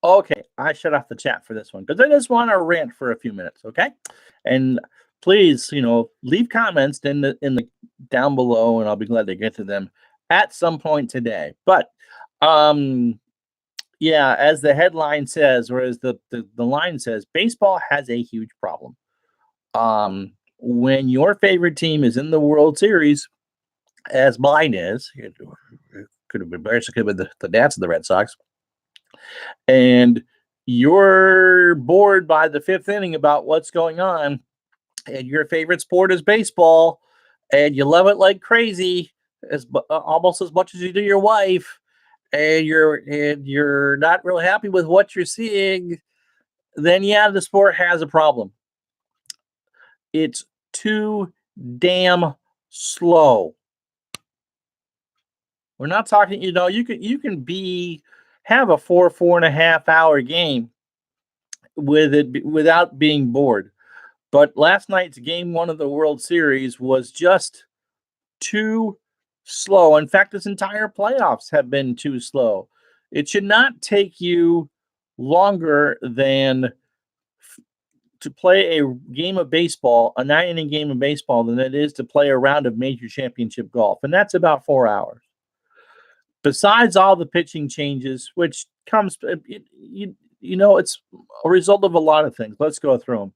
Okay, I shut off the chat for this one because I just want to rant for a few minutes, okay? And please, leave comments in the down below, and I'll be glad to get to them at some point today. But um, yeah, as the headline says, or as the line says, baseball has a huge problem. When your favorite team is in the World Series, as mine is, it could have been Bears, it could have been the Nats and the Red Sox, and you're bored by the fifth inning about what's going on, and your favorite sport is baseball, and you love it like crazy, almost as much as you do your wife, and you're not real happy with what you're seeing, then yeah, the sport has a problem. It's too damn slow. We're not talking, you can be have a 4.5 hour game without being bored. But last night's game one of the World Series was just too slow. In fact, this entire playoffs have been too slow. It should not take you longer than to play a game of baseball, a 9 inning game of baseball, than it is to play a round of major championship golf. And that's about 4 hours. Besides all the pitching changes, which comes, it's a result of a lot of things. Let's go through them.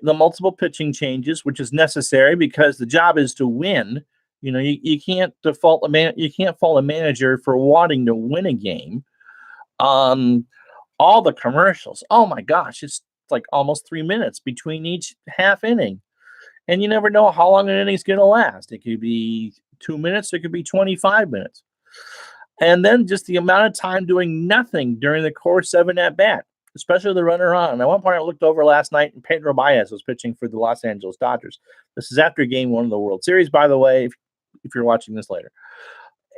The multiple pitching changes, which is necessary because the job is to win. You can't you can't fault a manager for wanting to win a game. Um, all the commercials. Oh my gosh, it's like almost 3 minutes between each half inning, and you never know how long an inning's going to last. It could be 2 minutes. It could be 25 minutes, and then just the amount of time doing nothing during the course of an at bat, especially the runner on. At one point, I looked over last night, and Pedro Baez was pitching for the Los Angeles Dodgers. This is after game one of the World Series, by the way, if you're watching this later.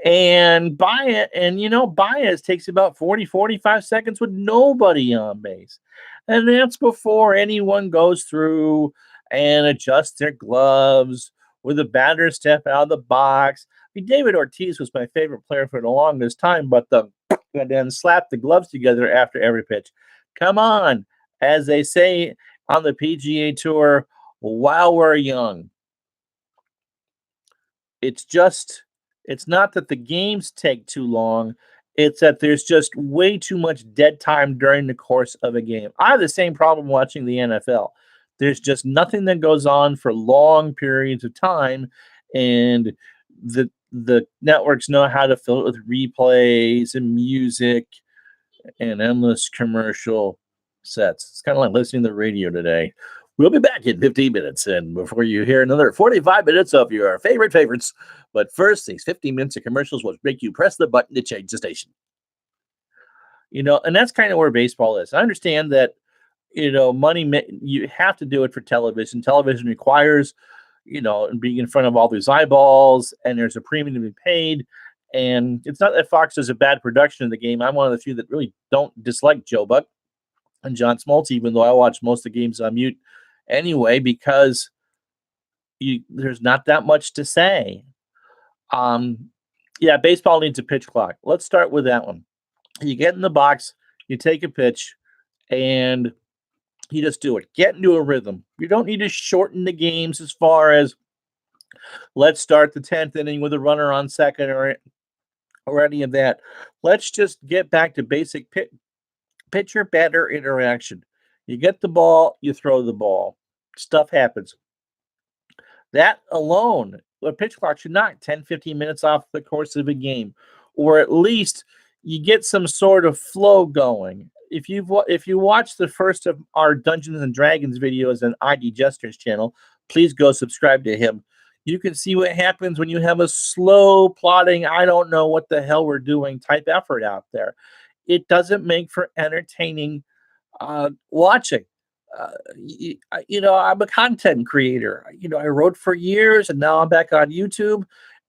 And Baez takes about 40-45 seconds with nobody on base. And that's before anyone goes through and adjusts their gloves, or the batter step out of the box. I mean, David Ortiz was my favorite player for the longest time, but and then slap the gloves together after every pitch. Come on, as they say on the PGA Tour, while we're young. It's not that the games take too long. It's that there's just way too much dead time during the course of a game. I have the same problem watching the NFL. There's just nothing that goes on for long periods of time, and the networks know how to fill it with replays and music and endless commercial sets. It's kind of like listening to the radio today. We'll be back in 15 minutes, and before you hear another 45 minutes of your favorites. But first, these 15 minutes of commercials will make you press the button to change the station. And that's kind of where baseball is. I understand that, you have to do it for television. Television requires, being in front of all these eyeballs, and there's a premium to be paid. And it's not that Fox does a bad production of the game. I'm one of the few that really don't dislike Joe Buck and John Smoltz, even though I watch most of the games on mute anyway, because there's not that much to say. Yeah, baseball needs a pitch clock. Let's start with that one. You get in the box, you take a pitch, and you just do it. Get into a rhythm. You don't need to shorten the games as far as let's start the 10th inning with a runner on second or any of that. Let's just get back to basic pitcher batter interaction. You get the ball, you throw the ball. Stuff happens. That alone, a pitch clock should knock 10, 15 minutes off the course of a game, or at least you get some sort of flow going. If you watch the first of our Dungeons and Dragons videos on ID Jester's channel, please go subscribe to him. You can see what happens when you have a slow plotting, I don't know what the hell we're doing type effort out there. It doesn't make for entertaining watching. I'm a content creator. I wrote for years, and now I'm back on YouTube.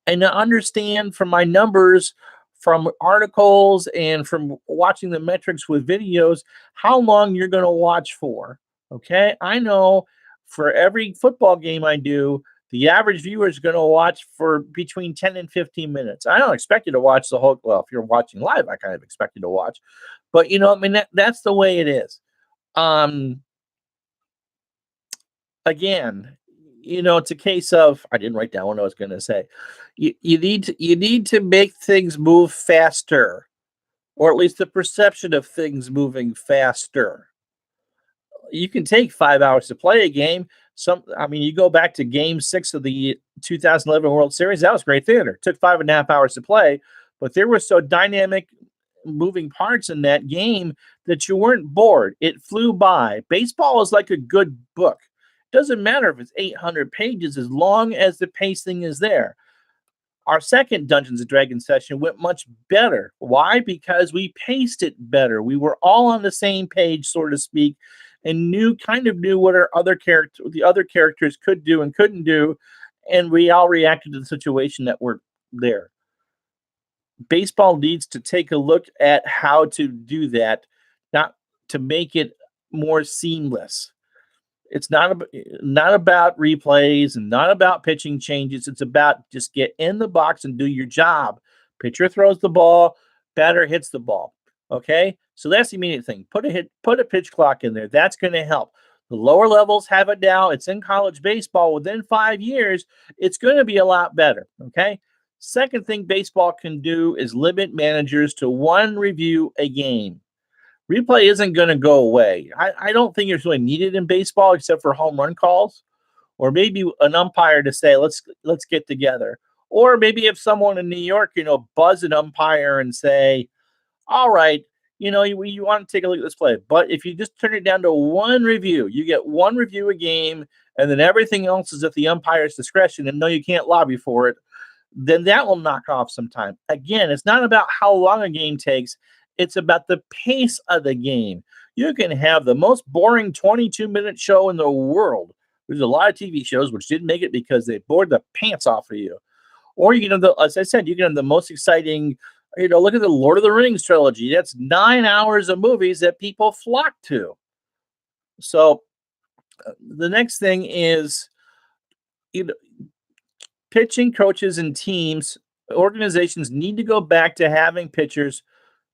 And I understand from my numbers, from articles, and from watching the metrics with videos, how long you're going to watch for. Okay. I know for every football game I do, The average viewer is going to watch for between 10 and 15 minutes. I don't expect you to watch the whole. Well, if you're watching live, I kind of expect you to watch, but I mean that's the way it is. Um, Again, it's a case of I didn't write down what I was going to say. You need to make things move faster, or at least the perception of things moving faster. You can take 5 hours to play a game. I mean, you go back to Game 6 of the 2011 World Series. That was great theater. It took 5.5 hours to play, but there were so dynamic, moving parts in that game that you weren't bored. It flew by. Baseball is like a good book. Doesn't matter if it's 800 pages as long as the pacing is there. Our second Dungeons and Dragons session went much better. Why? Because we paced it better. We were all on the same page, so to speak, and kind of knew what the other characters could do and couldn't do, and we all reacted to the situation that were there. Baseball needs to take a look at how to do that, not to make it more seamless. It's not about replays and not about pitching changes. It's about just get in the box and do your job. Pitcher throws the ball, batter hits the ball. Okay, so that's the immediate thing. Put a pitch clock in there. That's going to help. The lower levels have it now. It's in college baseball. Within 5 years, it's going to be a lot better. Okay. Second thing baseball can do is limit managers to one review a game. Replay isn't going to go away. I don't think it's really needed in baseball except for home run calls, or maybe an umpire to say let's get together, or maybe if someone in New York buzz an umpire and say, all right, you want to take a look at this play, but if you just turn it down to one review, you get one review a game, and then everything else is at the umpire's discretion, and no, you can't lobby for it. Then that will knock off some time. Again, it's not about how long a game takes. It's about the pace of the game. You can have the most boring 22-minute show in the world. There's a lot of TV shows which didn't make it because they bored the pants off of you. Or you can have as I said, you can have the most exciting, look at the Lord of the Rings trilogy. That's 9 hours of movies that people flock to. So the next thing is, pitching coaches and teams, organizations need to go back to having pitchers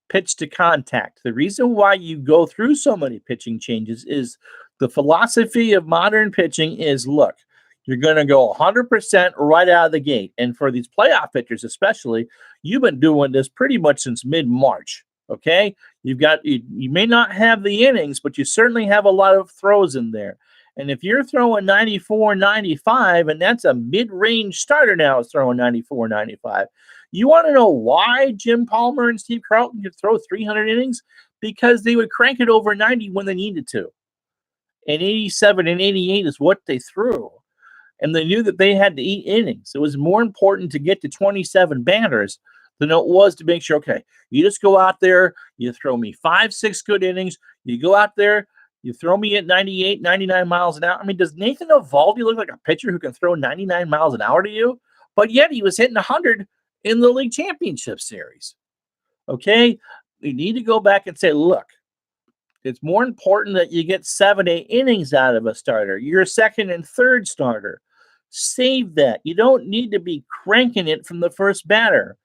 pitch to contact. The reason why you go through so many pitching changes is the philosophy of modern pitching is, look, you're going to go 100% right out of the gate. And for these playoff pitchers especially, you've been doing this pretty much since mid-March, okay? You may not have the innings, but you certainly have a lot of throws in there. And if you're throwing 94, 95, and that's a mid-range starter now is throwing 94, 95, you want to know why Jim Palmer and Steve Carlton could throw 300 innings? Because they would crank it over 90 when they needed to. And 87 and 88 is what they threw. And they knew that they had to eat innings. It was more important to get to 27 batters than it was to make sure, okay, you just go out there, you throw me 5, 6 good innings, you go out there, you throw me at 98, 99 miles an hour. I mean, does Nathan Eovaldi look like a pitcher who can throw 99 miles an hour to you? But yet he was hitting 100 in the league championship series. Okay? We need to go back and say, look, it's more important that you get 7, 8 innings out of a starter. Your second and third starter. Save that. You don't need to be cranking it from the first batter.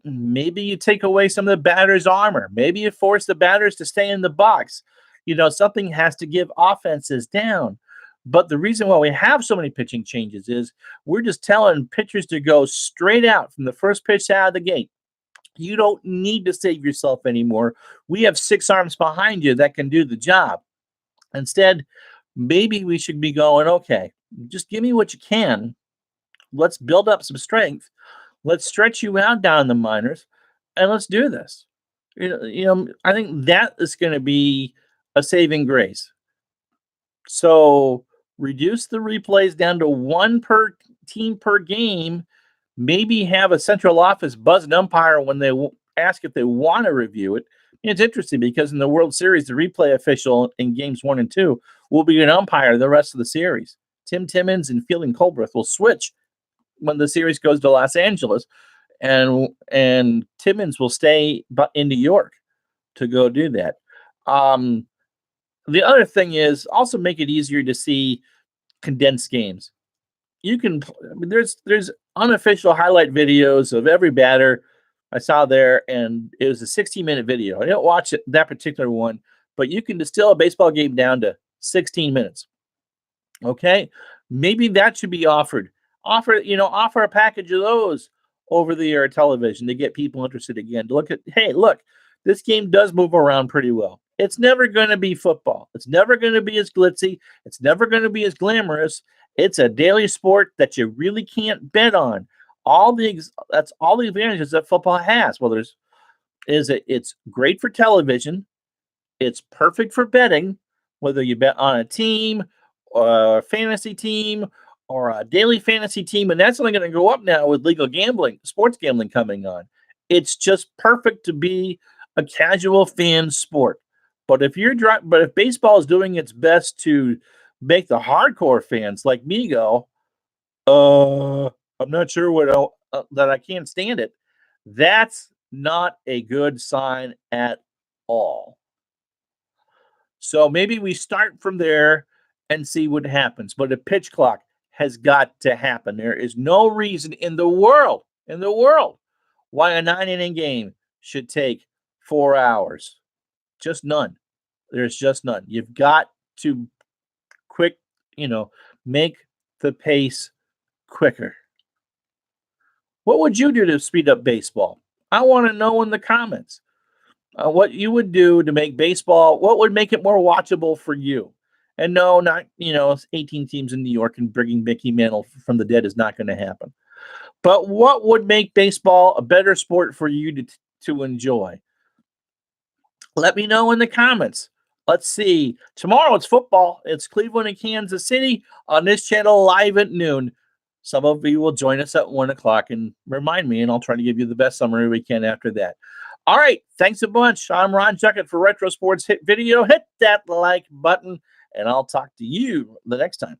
Maybe you take away some of the batter's armor. Maybe you force the batters to stay in the box. Something has to give offenses down. But the reason why we have so many pitching changes is we're just telling pitchers to go straight out from the first pitch out of the gate. You don't need to save yourself anymore. We have 6 arms behind you that can do the job. Instead, maybe we should be going, okay, just give me what you can. Let's build up some strength. Let's stretch you out down the minors, and let's do this. I think that is going to be a saving grace. So reduce the replays down to 1 per team per game. Maybe have a central office buzz an umpire when they ask if they want to review it. It's interesting because in the World Series, the replay official in games 1 and 2 will be an umpire the rest of the series. Tim Timmons and Fielding Colbreth will switch when the series goes to Los Angeles, and Timmons will stay in New York to go do that. The other thing is also make it easier to see condensed games. you can I mean, there's unofficial highlight videos of every batter I saw there, and it was a 16-minute video. I didn't watch it that particular one, but you can distill a baseball game down to 16 minutes. Okay, maybe that should be offered. Offer a package of those over the air television to get people interested again. To look at, hey, look, this game does move around pretty well. It's never going to be football. It's never going to be as glitzy. It's never going to be as glamorous. It's a daily sport that you really can't bet on. That's all the advantages that football has. Well, it's great for television. It's perfect for betting, whether you bet on a team or a fantasy team or a daily fantasy team, and that's only going to go up now with legal gambling, sports gambling coming on. It's just perfect to be a casual fan sport. But if baseball is doing its best to make the hardcore fans like me go, I'm not sure that I can't stand it. That's not a good sign at all. So maybe we start from there and see what happens. But a pitch clock has got to happen. There is no reason in the world, why a 9 inning game should take 4 hours. Just none. There's just none. You've got to quick, make the pace quicker. What would you do to speed up baseball? I want to know in the comments. What you would do to make baseball, what would make it more watchable for you? And no, not, 18 teams in New York and bringing Mickey Mantle from the dead is not going to happen. But what would make baseball a better sport for you to enjoy? Let me know in the comments. Let's see. Tomorrow it's football. It's Cleveland and Kansas City on this channel live at noon. Some of you will join us at 1 o'clock and remind me, and I'll try to give you the best summary we can after that. All right. Thanks a bunch. I'm Ron Juckett for Retro Sports Hit Video. Hit that like button, and I'll talk to you the next time.